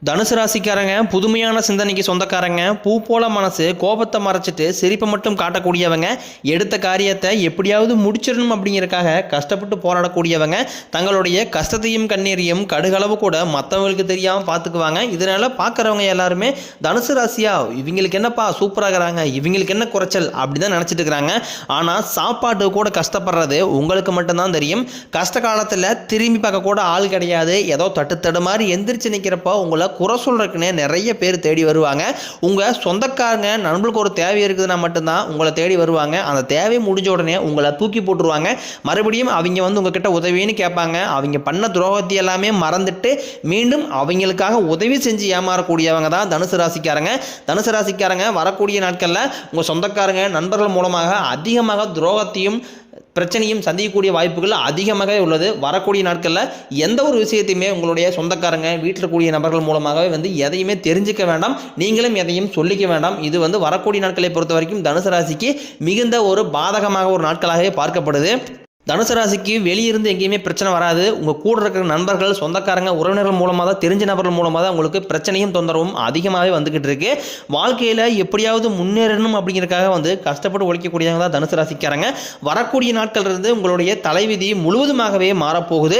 தனுசு ராசிக்காரங்க புதுமையான சிந்தனைக்கு சொந்தக்காரங்க. பூ போல மனசு, கோபத்தை மறைச்சிட்டு சிரிப்பை மட்டும் காட்டக்கூடியவங்க. எடுத்த காரியத்தை எப்படியாவது முடிச்சிடணும் அப்படிங்கிறதுக்காக கஷ்டப்பட்டு போராடக்கூடியவங்க. தங்களுடைய கஷ்டத்தையும் கண்ணீரையும் கடுகளவு கூட மற்றவங்களுக்கு தெரியாமல் பார்த்துக்குவாங்க. இதனால பார்க்குறவங்க எல்லாருமே தனுசு ராசியா, இவங்களுக்கு என்னப்பா சூப்பராகிறாங்க, இவங்களுக்கு என்ன குறைச்சல் அப்படி தான் நினச்சிட்டு இருக்கிறாங்க. ஆனால் சாப்பாட்டு கூட கஷ்டப்படுறது உங்களுக்கு மட்டும்தான் தெரியும். கஷ்ட காலத்தில் திரும்பி பார்க்க கூட ஆள் கிடையாது. ஏதோ தட்டு மாதிரி எந்திரிச்சு நிற்கிறப்போ உங்களை குறை சொல்றதுக்குன்னே நிறைய பேர் தேடி வருவாங்க. உங்கள் சொந்தக்காரங்க நண்பர்களுக்கு ஒரு தேவை இருக்குதுன்னா மட்டும்தான் உங்களை தேடி வருவாங்க. அந்த தேவை முடிஞ்ச உடனே உங்களை தூக்கி போட்டுருவாங்க. மறுபடியும் அவங்க உங்ககிட்ட உதவின்னு கேட்பாங்க. அவங்க பண்ண துரோகத்தை எல்லாமே மறந்துட்டு மீண்டும் அவங்களுக்காக உதவி செஞ்சு ஏமாறக்கூடியவங்க தான் தனுசு ராசிக்காரங்க. தனுசு ராசிக்காரங்க வரக்கூடிய நாட்களில் உங்கள் சொந்தக்காரங்க நண்பர்கள் மூலமாக அதிகமாக துரோகத்தையும் பிரச்சனையும் சந்திக்கக்கூடிய வாய்ப்புகள் அதிகமாகவே உள்ளது. வரக்கூடிய நாட்களில் எந்த ஒரு விஷயத்தையுமே உங்களுடைய சொந்தக்காரங்க வீட்டில் கூடிய நபர்கள் மூலமாகவே எதையுமே தெரிஞ்சுக்க வேண்டாம், நீங்களும் எதையும் சொல்லிக்க வேண்டாம். இது வரக்கூடிய நாட்களை பொறுத்த வரைக்கும் தனுசு ராசிக்கு மிகுந்த ஒரு பாதகமாக ஒரு நாட்களாகவே பார்க்கப்படுது. தனுசு ராசிக்கு வெளியிருந்து எங்கேயுமே பிரச்சனை வராது. உங்கள் கூட இருக்கிற நண்பர்கள், சொந்தக்காரங்க, உறவினர்கள் மூலமாக தான், தெரிஞ்ச நபர்கள் மூலமாக தான் உங்களுக்கு பிரச்சனையும் தொந்தரவும் அதிகமாகவே வந்துக்கிட்டு இருக்கு. வாழ்க்கையில் எப்படியாவது முன்னேறணும் அப்படிங்கிறதுக்காக கஷ்டப்பட்டு உழைக்கக்கூடியவங்க தான் தனுசு ராசிக்காரங்க. வரக்கூடிய நாட்கள் இருந்து உங்களுடைய தலைவிதி முழுவதுமாகவே மாறப்போகுது.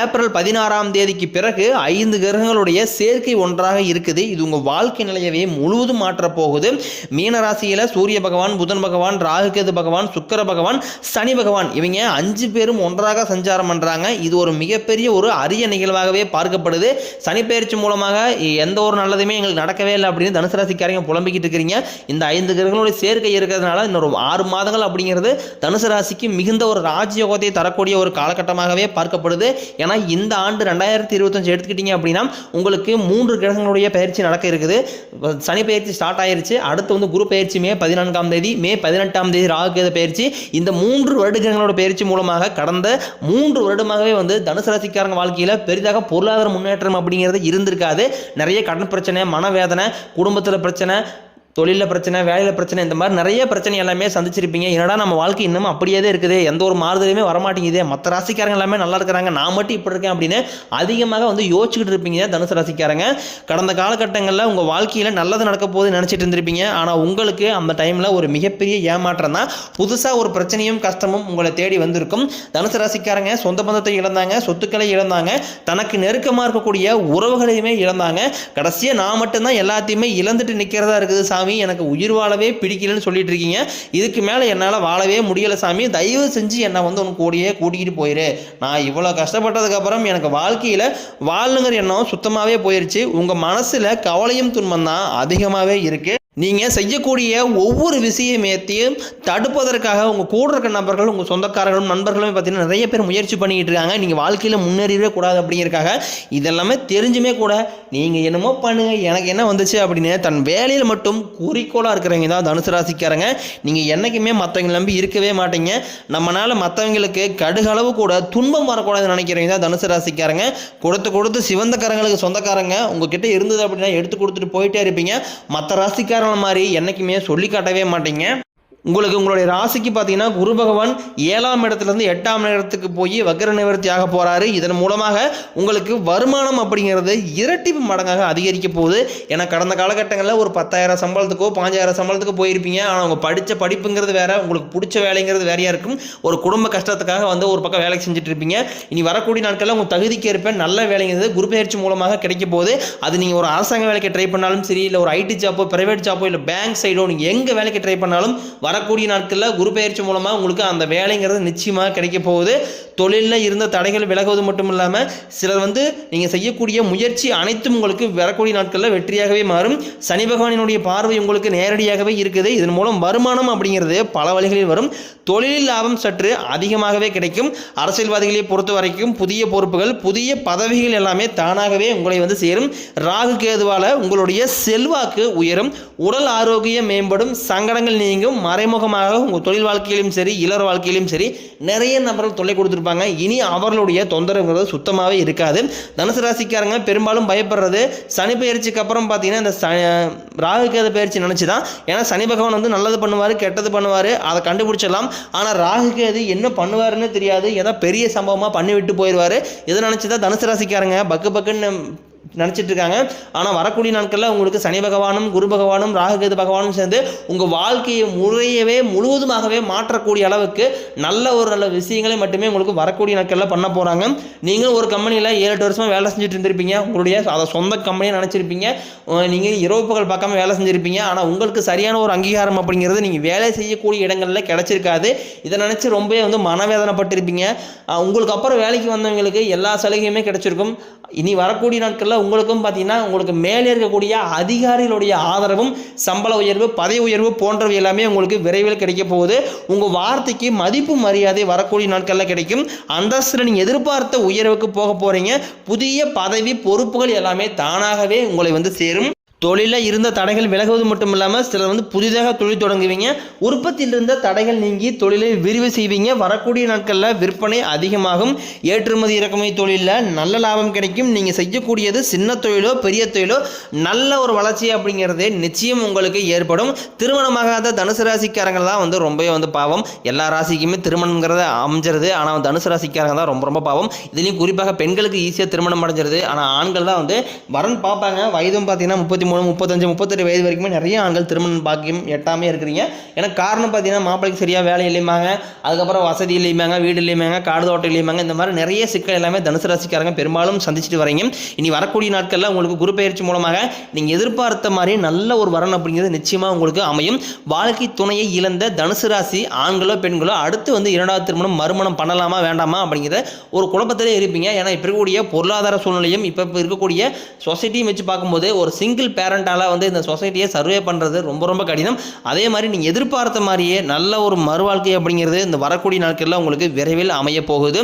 ஏப்ரல் 16ஆம் தேதிக்கு பிறகு 5 கிரகங்களுடைய சேர்க்கை ஒன்றாக இருக்குது. இது உங்கள் வாழ்க்கை நிலையவே முழுவதும் மாற்றப்போகுது. மீன ராசியில் சூரிய பகவான், புதன் பகவான், ராகுகேது பகவான், சுக்கிர பகவான், சனி பகவான் இவங்க 5 பேரும் ஒன்றாக சஞ்சாரம் பண்றாங்க. இது ஒரு மிகப்பெரிய ஒரு அரிய நிகழ்வாகவே பார்க்கப்படுது. சனி பெயர்ச்சி மூலமாக எந்த ஒரு நல்லதுமே எங்களுக்கு நடக்கவே இல்லை அப்படின்னு தனுசு ராசிக்காரங்க புலம்பிக்கிட்டு இருக்கிறீங்க. இந்த 5 கிரகங்களுடைய சேர்க்கை இருக்கிறதுனால இன்னொரு 6 மாதங்கள் அப்படிங்கிறது தனுசு ராசிக்கு மிகுந்த ஒரு ராஜயோகத்தை தரக்கூடிய ஒரு காலகட்டமாகவே பார்க்கப்படுது. ஏன்னா இந்த ஆண்டு 2025 எடுத்துக்கிட்டீங்க அப்படின்னா உங்களுக்கு 3 கிரகங்களுடைய பயிற்சி நடக்க இருக்குது. சனி பயிற்சி ஸ்டார்ட் ஆயிருச்சு. அடுத்து குரு பயிற்சி மே 14ஆம் தேதி, மே 18ஆம் தேதி ராகுகேது பயிற்சி. இந்த 3 வருடங்களோட பயிற்சி மூலமாக கடந்த 3 வருடமாகவே தனுசு ராசிக்காரங்க வாழ்க்கையில் பெரிதாக பொருளாதார முன்னேற்றம் அப்படிங்கிறது இருந்திருக்காது. நிறைய கடன் பிரச்சனை, மனவேதனை, குடும்பத்தில் பிரச்சனை, தொழிலில் பிரச்சனை, வேலையில் பிரச்சனை, இந்த மாதிரி நிறைய பிரச்சனை எல்லாமே சந்திச்சிருப்பீங்க. என்னடா நம்ம வாழ்க்கை இன்னும் அப்படியே தான் இருக்குது, எந்த ஒரு மாறுதலுமே வரமாட்டேங்குது, மற்ற ராசிக்காரங்க எல்லாமே நல்லா இருக்கிறாங்க, நான் மட்டும் இப்படி இருக்கேன் அப்படின்னு அதிகமாக யோசிச்சுக்கிட்டு இருப்பீங்க தனுசு ராசிக்காரங்க. கடந்த காலகட்டங்களில் உங்கள் வாழ்க்கையில் நல்லது நடக்க போகுது நினச்சிட்டு இருந்திருப்பீங்க. ஆனால் உங்களுக்கு அந்த டைமில் ஒரு மிகப்பெரிய ஏமாற்றம் தான். புதுசாக ஒரு பிரச்சனையும் கஷ்டமும் உங்களை தேடி வந்திருக்கும். தனுசு ராசிக்காரங்க சொந்த பந்தத்தை இழந்தாங்க, சொத்துக்களை இழந்தாங்க, தனக்கு நெருக்கமாக இருக்கக்கூடிய உறவுகளையுமே இழந்தாங்க. கடைசியாக நான் மட்டும்தான் எல்லாத்தையுமே இழந்துட்டு நிற்கிறதா இருக்குது சாமி, எனக்கு உயிர் வாழவே பிடிக்கலன்னு சொல்லிட்டு இருக்கீங்க. இதுக்கு மேலே என்னால் வாழவே முடியலை சாமி, தயவு செஞ்சு என்னை உனக்கு கூடியே கூட்டிகிட்டு போயிரு. நான் இவ்வளோ கஷ்டப்பட்டதுக்கப்புறம் எனக்கு வாழ்க்கையில் வாழணுங்கிற எண்ணம் சுத்தமாகவே போயிடுச்சு. உங்கள் மனசில் கவலையும் துன்பம் தான் அதிகமாகவே இருக்குது. நீங்கள் செய்யக்கூடிய ஒவ்வொரு விஷயத்தையும் தடுப்பதற்காக உங்கள் கூட இருக்க நபர்கள், உங்கள் சொந்தக்காரர்களும் நண்பர்களும் பார்த்தீங்கன்னா நிறைய பேர் முயற்சி பண்ணிக்கிட்டு இருக்காங்க. நீங்கள் வாழ்க்கையில் முன்னேறவே கூடாது அப்படிங்கிறக்காக இதெல்லாமே தெரிஞ்சுமே கூட நீங்கள் என்னமோ பண்ணுங்க, எனக்கு என்ன வந்துச்சு அப்படின்னு தன் வேலையில் மட்டும் குறிக்கோளாக இருக்கிறவங்க தான் தனுசு ராசிக்காரங்க. நீங்கள் என்றைக்குமே மற்றவங்களை நம்பி இருக்கவே மாட்டீங்க. நம்மளால் மற்றவங்களுக்கு கடுகளவு கூட துன்பம் வரக்கூடாதுன்னு நினைக்கிறவங்க தான் தனுசு ராசிக்காரங்க. கொடுத்து சிவந்த காரங்களுக்கு சொந்தக்காரங்க உங்ககிட்ட இருந்தது அப்படின்னா எடுத்து கொடுத்துட்டு போயிட்டே இருப்பீங்க. மற்ற ராசிக்காரங்க மாதிரி என்னைக்குமே சொல்லி காட்டவே மாட்டீங்க. உங்களுடைய ராசிக்கு பார்த்தீங்கன்னா குரு பகவான் 7ஆம் இடத்துலேருந்து 8ஆம் இடத்துக்கு போய் வக்ர நிவர்த்தி ஆக போகிறாரு. இதன் மூலமாக உங்களுக்கு வருமானம் அப்படிங்கிறது இரட்டிப்பு மடங்காக அதிகரிக்க போகுது. ஏன்னா கடந்த காலகட்டங்களில் ஒரு 10,000 சம்பளத்துக்கோ 5,000 சம்பளத்துக்கோ போயிருப்பீங்க. ஆனால் அவங்க படித்த படிப்புங்கிறது வேற, உங்களுக்கு பிடிச்ச வேலைங்கிறது வேறையாக இருக்கும். ஒரு குடும்ப கஷ்டத்துக்காக ஒரு பக்கம் வேலை செஞ்சுட்டு இருப்பீங்க. இனி வரக்கூடிய நாட்களில் உங்கள் தகுதிக்கு ஏற்ப நல்ல வேலைங்கிறது குரு பயிற்சி மூலமாக கிடைக்க போகுது. அது நீங்கள் ஒரு அரசாங்க வேலைக்கு ட்ரை பண்ணாலும் சரி, இல்லை ஒரு ஐடி ஜாப்போ, பிரைவேட் ஜாப்போ, இல்லை பேங்க் சைடோ, நீங்கள் எங்கே வேலைக்கு ட்ரை பண்ணாலும் வரக்கூடிய நாட்களில் குரு பயிற்சி மூலமாக உங்களுக்கு அந்த வேலைங்கிறது நிச்சயமாக கிடைக்க போகுது. தொழிலில் இருந்த தடைகள் விலகுவது மட்டும் இல்லாமல் சிலர் நீங்கள் செய்யக்கூடிய முயற்சி அனைத்தும் உங்களுக்கு வரக்கூடிய நாட்களில் வெற்றியாகவே மாறும். சனி பகவானினுடைய பார்வை உங்களுக்கு நேரடியாகவே இருக்குது. இதன் மூலம் வருமானம் அப்படிங்கிறது பல வழிகளில் வரும். தொழிலில் லாபம் சற்று அதிகமாகவே கிடைக்கும். அரசியல்வாதிகளை பொறுத்த வரைக்கும் புதிய பொறுப்புகள், புதிய பதவிகள் எல்லாமே தானாகவே உங்களை சேரும். ராகு கேதுவால் உங்களுடைய செல்வாக்கு உயரும், உடல் ஆரோக்கியம் மேம்படும், சங்கடங்கள் நீங்கும். மறைமுகமாக உங்கள் தொழில் வாழ்க்கையிலும் சரி, இளர் வாழ்க்கையிலும் சரி நிறைய நபர்கள் தொல்லை கொடுத்துருப்பாங்க. இனி அவர்களுடைய தொந்தரவுங்கிறது சுத்தமாகவே இருக்காது. தனுசு ராசிக்காரங்க பெரும்பாலும் பயப்படுறது சனி பயிற்சிக்கு அப்புறம் பார்த்தீங்கன்னா இந்த ராகு கேது பயிற்சி நினச்சி தான். ஏன்னா சனி பகவான் நல்லது பண்ணுவார், கெட்டது பண்ணுவார், அதை கண்டுபிடிச்சிடலாம். ஆனால் ராகு கேது என்ன பண்ணுவாருன்னு தெரியாது, ஏதோ பெரிய சம்பவமாக பண்ணிவிட்டு போயிடுவார். இதை நினச்சி தான் தனுசு ராசிக்காரங்க பக்குன்னு நினச்சிட்டு இருக்காங்க. ஆனால் வரக்கூடிய நாட்களில் உங்களுக்கு சனி பகவானும் குரு பகவானும் ராகுகேது பகவானும் சேர்ந்து உங்கள் வாழ்க்கையை முழுவதுமாகவே மாற்றக்கூடிய அளவுக்கு நல்ல விஷயங்களை மட்டுமே உங்களுக்கு வரக்கூடிய நாட்களில் பண்ண போகிறாங்க. நீங்களும் ஒரு கம்பெனியில் 7-8 வருஷமாக வேலை செஞ்சுட்டு இருந்திருப்பீங்க. உங்களுடைய அதை சொந்த கம்பெனியை நினச்சிருப்பீங்க. நீங்கள் இரவு பகல் பார்க்காம வேலை செஞ்சுருப்பீங்க. ஆனால் உங்களுக்கு சரியான ஒரு அங்கீகாரம் அப்படிங்கிறது நீங்கள் வேலை செய்யக்கூடிய இடங்களில் கிடைச்சிருக்காது. இதை நினச்சி ரொம்பவே மனவேதனைப்பட்டிருப்பீங்க. உங்களுக்கு அப்புறம் வேலைக்கு வந்தவங்களுக்கு எல்லா சலுகையுமே கிடைச்சிருக்கும். இனி வரக்கூடிய நாட்களில் உங்களுக்கும் பார்த்தீங்கன்னா உங்களுக்கு மேலே இருக்கக்கூடிய அதிகாரிகளுடைய ஆதரவும் சம்பள உயர்வு பதவி உயர்வு போன்றவை எல்லாமே உங்களுக்கு விரைவில் கிடைக்க போகுது. உங்கள் வார்த்தைக்கு மதிப்பு மரியாதை வரக்கூடிய நாட்களில் கிடைக்கும். அந்தஸ்தில் நீங்கள் எதிர்பார்த்த உயர்வுக்கு போக போகிறீங்க. புதிய பதவி பொறுப்புகள் எல்லாமே தானாகவே உங்களை சேரும். தொழிலில் இருந்த தடைகள் விலகுவது மட்டும் இல்லாமல் சிலர் புதிதாக தொழில் தொடங்குவீங்க. உற்பத்தியில் இருந்த தடைகள் நீங்கி தொழிலை விரிவு செய்வீங்க. வரக்கூடிய நாட்களில் விற்பனை அதிகமாகும். ஏற்றுமதி இறக்குமதி தொழிலில் நல்ல லாபம் கிடைக்கும். நீங்கள் செய்யக்கூடியது சின்ன தொழிலோ பெரிய தொழிலோ நல்ல ஒரு வளர்ச்சி அப்படிங்கிறது நிச்சயம் உங்களுக்கு ஏற்படும். திருமணமாகாத தனுசு ராசிக்காரங்கள் தான் ரொம்பவே பாவம். எல்லா ராசிக்குமே திருமணங்கிறத அமைஞ்சிருது. ஆனால் தனுசு ராசிக்காரங்க தான் ரொம்ப ரொம்ப பாவம். இதுலேயும் குறிப்பாக பெண்களுக்கு ஈஸியாக திருமணம் அடைஞ்சிருது. ஆனால் ஆண்கள் தான் வரன் பார்ப்பாங்க. வயதும் பார்த்தீங்கன்னா 33 35 38 வயது வரைக்குமே நிறைய ஆண்கள் திருமணம் பாக்கியம் எட்டாமே இருக்கிறீங்க. எனக்கு காரணம் பார்த்தீங்கன்னா மாப்பிளைக்கு சரியாக வேலை இல்லையுமாங்க, அதுக்கப்புறம் வசதி இல்லையுமாங்க, வீடு இல்லையுமாங்க, காடு தோட்டம் இல்லையுமாங்க. இந்த மாதிரி நிறைய சிக்கல் எல்லாமே தனுசு ராசிக்காரங்க பெரும்பாலும் சந்திச்சுட்டு வரீங்க. இனி வரக்கூடிய நாட்களில் உங்களுக்கு குரு பெயர்ச்சி மூலமாக நீங்கள் எதிர்பார்த்த மாதிரி நல்ல ஒரு வரன் அப்படிங்கிறது நிச்சயமாக உங்களுக்கு அமையும். வாழ்க்கை துணையை இழந்த தனுசு ராசி ஆண்களோ பெண்களோ அடுத்து இரண்டாவது திருமணம் மறுமணம் பண்ணலாமா வேண்டாமா அப்படிங்கிற ஒரு குழப்பத்திலே இருப்பீங்க. ஏன்னா இப்போ இருக்கக்கூடிய பொருளாதார சூழ்நிலையும் இப்போ இருக்கக்கூடிய சொசைட்டியும் வச்சு பார்க்கும்போது ஒரு சிங்கிள் பேரண்டால் இந்த சொசைட்டியை சர்வே பண்ணுறது ரொம்ப ரொம்ப கடினம். அதே மாதிரி நீங்கள் எதிர்பார்த்த மாதிரியே நல்ல ஒரு மறுவாழ்க்கை அப்படிங்கிறது இந்த வரக்கூடிய நாட்களில் உங்களுக்கு விரைவில் அமைய போகுது.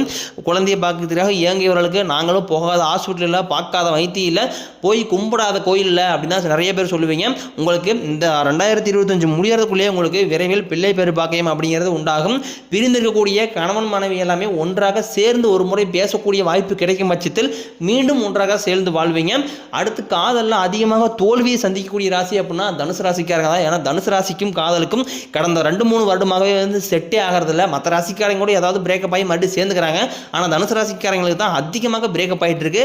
குழந்தையை பார்க்கறதுக்காக இயங்கியவர்களுக்கு நாங்களும் போகாத ஹாஸ்பிட்டலில் பார்க்காத வைத்தியம் இல்லை, போய் கும்பிடாத கோயில் இல்லை அப்படின்னு தான் நிறைய பேர் சொல்லுவீங்க. உங்களுக்கு இந்த 2025 முடியறதுக்குள்ளேயே உங்களுக்கு விரைவில் பிள்ளை பேர் பாக்கியம் அப்படிங்கிறது உண்டாகும். பிரிந்திருக்கக்கூடிய கணவன் மனைவி எல்லாமே ஒன்றாக சேர்ந்து ஒரு முறை பேசக்கூடிய வாய்ப்பு கிடைக்கும் பட்சத்தில் மீண்டும் ஒன்றாக சேர்ந்து வாழ்வீங்க. அடுத்து காதலில் அதிகமாக தோல்வியை சந்திக்கக்கூடிய ராசி அப்படின்னா தனுசு ராசிக்காரங்க தான். ஏன்னா தனுசு ராசிக்கும் காதலுக்கும் கடந்த 2-3 வருடமாகவே செட்டே ஆகிறதில்ல. மற்ற ராசிக்காரங்க கூட ஏதாவது பிரேக்கப் ஆகி மறுபடியும் சேர்ந்துக்கிறாங்க. ஆனால் தனுசு ராசிக்காரங்களுக்கு தான் அதிகமாக பிரேக்கப் ஆகிட்டு இருக்கு.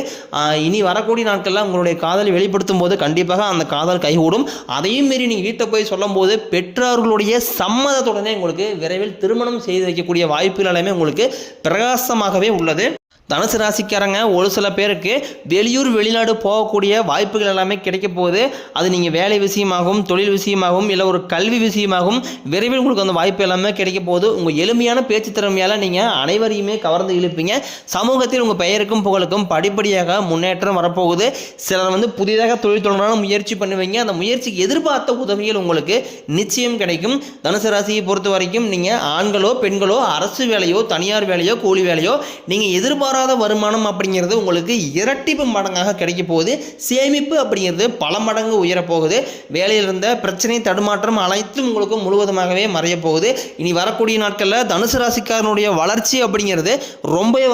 இனி வரக்கூடிய நாட்களில் உங்களுடைய காதலை வெளிப்படுத்தும் போது கண்டிப்பாக அந்த காதல் கைகூடும். அதையும் மீறி நீங்கள் வீட்டை போய் சொல்லும் போது பெற்றோர்களுடைய சம்மதத்துடனே உங்களுக்கு விரைவில் திருமணம் செய்து வைக்கக்கூடிய வாய்ப்புகள் எல்லாமே உங்களுக்கு பிரகாசமாகவே உள்ளது. தனுசு ராசிக்காரங்க ஒரு சில பேருக்கு வெளியூர் வெளிநாடு போகக்கூடிய வாய்ப்புகள் எல்லாமே கிடைக்க போகுது. அது நீங்கள் வேலை விஷயமாகவும் தொழில் விஷயமாகவும் இல்லை ஒரு கல்வி விஷயமாகவும் விரைவில் உங்களுக்கு அந்த வாய்ப்பு எல்லாமே கிடைக்க போகுது. உங்கள் எளிமையான பேச்சு திறமையால் நீங்கள் அனைவரையுமே கவர்ந்து இழுப்பீங்க. சமூகத்தில் உங்கள் பெயருக்கும் புகழுக்கும் படிப்படியாக முன்னேற்றம் வரப்போகுது. சிலர் புதிதாக தொழில் தொடரான முயற்சி பண்ணுவீங்க. அந்த முயற்சிக்கு எதிர்பார்த்த உதவிகள் உங்களுக்கு நிச்சயம் கிடைக்கும். தனுசு ராசியை பொறுத்த வரைக்கும் நீங்கள் ஆண்களோ பெண்களோ அரசு வேலையோ தனியார் வேலையோ கூலி வேலையோ நீங்கள் எதிர்பார்த்த வருமானம் அப்படிங்கிறது உங்களுக்கு இரட்டிப்பு மடங்காக கிடைக்க போகுது. சேமிப்பு அப்படிங்கிறது பல மடங்கு உயரப்போகுது. வேலையில் இருந்த பிரச்சனை தடுமாற்றம் அனைத்தும் உங்களுக்கு முழுவதுமாகவே மறைய போகுது. இனி வரக்கூடிய நாட்களில் தனுசு ராசிக்காரனுடைய வளர்ச்சி அப்படிங்கிறது ரொம்பவே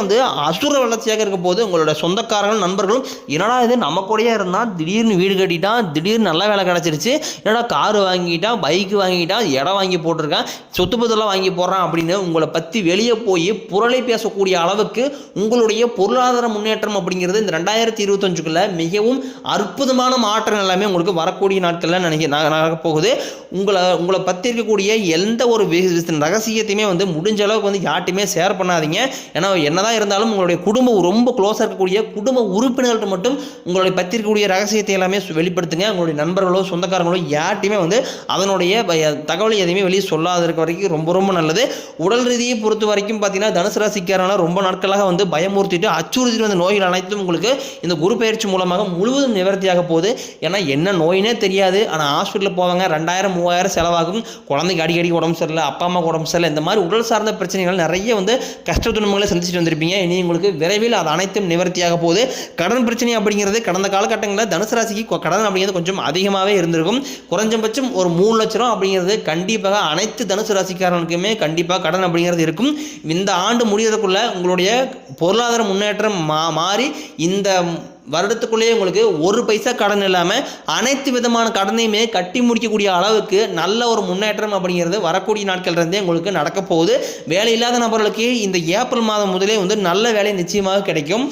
அசுர வளர்ச்சியாக இருக்க போது. உங்களோட சொந்தக்காரர்கள் நண்பர்களும் என்னடா இது நம்ம கூடயே இருந்தால் திடீர்னு வீடு கட்டிட்டான், திடீர்னு நல்ல வேலை கிடச்சிருச்சு, என்னடா காரு வாங்கிட்டான், பைக்கு வாங்கிட்டான், இடம் வாங்கி போட்டிருக்கான், சொத்து பத்தெல்லாம் வாங்கி போடுறான் அப்படின்னு உங்களை பற்றி வெளியே போய் புரளை பேசக்கூடிய அளவுக்கு உங்களுடைய பொருளாதார முன்னேற்றம் அப்படிங்கிறது இந்த 2025க்குள்ள மிகவும் அற்புதமான மாற்றம் எல்லாமே உங்களுக்கு வரக்கூடிய நாட்களில் நடக்க போகுது. உங்களை பற்றி இருக்கக்கூடிய எந்த ஒரு ரகசியத்தையுமே முடிஞ்ச அளவுக்கு யார்ட்டையுமே ஷேர் பண்ணாதீங்க. ஏன்னா என்னதான் இருந்தாலும் உங்களுடைய குடும்பம் ரொம்ப க்ளோஸாக இருக்கக்கூடிய குடும்ப உறுப்பினர்கள்ட்ட மட்டும் உங்களுடைய பற்றி இருக்கக்கூடிய ரகசியத்தை எல்லாமே வெளிப்படுத்துங்க. உங்களுடைய நண்பர்களோ சொந்தக்காரங்களோ யார்ட்டையுமே அதனுடைய தகவலை எதையுமே வெளியே சொல்லாத இருக்க வரைக்கும் ரொம்ப ரொம்ப நல்லது. உடல் ரீதியை பொறுத்த வரைக்கும் பார்த்தீங்கன்னா தனுசு ராசிக்காரனால ரொம்ப நாட்களாக பயமுறுத்திட்டு அச்சுறுத்திட்டு வந்த நோய்கள் அனைத்தும் உங்களுக்கு இந்த குரு பயிற்சி மூலமாக முழுவதும் நிவர்த்தியாக போகுது. ஏன்னா என்ன நோயினே தெரியாது. ஆனால் ஹாஸ்பிட்டலில் போவாங்க, 2000-3000 செலவாகும். குழந்தைக்கு அடிக்கடி உடம்பு சரியில்லை, அப்பா அம்மா உடம்பு சரியில்லை, இந்த மாதிரி உடல் சார்ந்த பிரச்சனைகள் நிறைய கஷ்ட துன்பங்களை சந்திச்சுட்டு வந்திருப்பீங்க. இனி உங்களுக்கு விரைவில் அது அனைத்தும் நிவர்த்தியாக போகுது. கடன் பிரச்சனை அப்படிங்கிறது கடந்த காலகட்டங்களில் தனுசு ராசிக்கு கடன் அப்படிங்கிறது கொஞ்சம் அதிகமாகவே இருந்திருக்கும். குறைஞ்சபட்சம் ஒரு 3 லட்ச ரூபா அப்படிங்கிறது கண்டிப்பாக அனைத்து தனுசு ராசிக்காரனுக்குமே கண்டிப்பாக கடன் அப்படிங்கிறது இருக்கும். இந்த ஆண்டு முடியறதுக்குள்ள உங்களுடைய பொருளாதார முன்னேற்றம் மாறி இந்த வருடத்துக்குள்ளேயே உங்களுக்கு 1 பைசா கடன் இல்லாமல் அனைத்து விதமான கடனையுமே கட்டி முடிக்கக்கூடிய அளவுக்கு நல்ல ஒரு முன்னேற்றம் அப்படிங்கிறது வரக்கூடிய நாட்கள் இருந்தே உங்களுக்கு நடக்க போகுது. வேலை இல்லாத நபர்களுக்கு இந்த ஏப்ரல் மாதம் முதலே நல்ல வேலை நிச்சயமாக கிடைக்கும்.